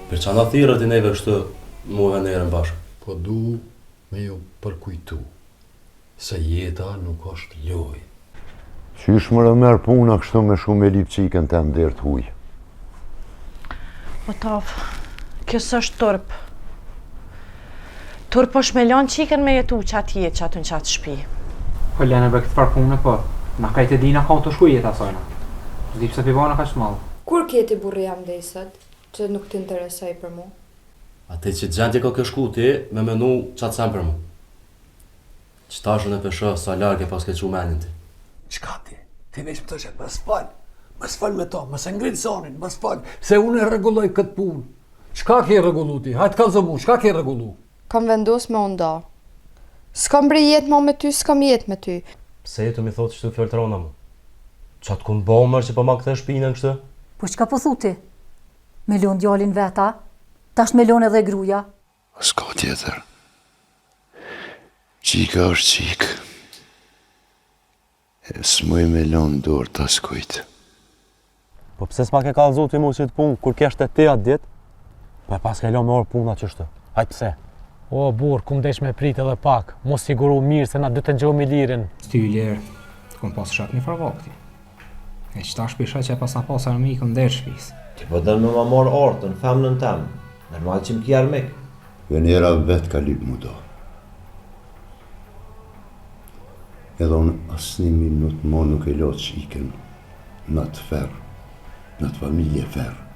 Për çana thirrët i neve kështu muhe nerën bashkë. Po du me ju përkujtu se jeta nuk është lojë. Qysh më rëmer puna kështu me shumë e lip qikën të ndërë të huj? O taf, kjo s'është turp. Turp është me lanë qikën me jetu që atë jetë që atë në qatë shpi. Po lene be këtë farë punë, po. Na kajtë e dina ka të shku jetë asojna. Zdi pëse pivana ka shmalë. Kur kjeti burri jam dhe i sët, që nuk t'interesoj për mu? Ate që gjendje ka këshku ti, me menu qatë sem për mu. Qëtashën e pëshë sa largë e pas ke që menin ti. Qka ti? Ti veç më të shetë, mës fal me ta, mës ngritë sonin, mës fal, se unë e regulloj këtë punë. Qka ke regullu ti? Hajtë kalzo mu, qka ke regullu? Kam vendos me onda. S'kam bre jetë ma me ty, s'kam jetë me ty. Pse jetu mi thotë që tu fjoltrona mu? Qatë kun bomër që po ma këthe shpinën kështë? Po qka po thuti? Me lon djalin veta, tash me lon edhe gruja. S'ka tjetër. Qika është qikë. E s'muj me lonë dorë të askujtë. Po pse s'ma ke kallëzu ti mu që të punë, kur kesh të ti atë ditë? Po e pas ke lo me orë puna qështë. Hajtë pse? O, burë, kum desh me prit edhe pak. Mos siguru mirë se na dy të nxohemi lirin. Sty i lirë, të kom pas shat një farvakti. E qëta shpisha që e pas na pas armikën dhe shpis. Ti po dënë me ma morë ortën, femnën temë. Normal që më ki armik. Venera vetë ka lip mu do. Edhe unë asni minut mo nuk e lo qiken në të ferë, në të familje ferë.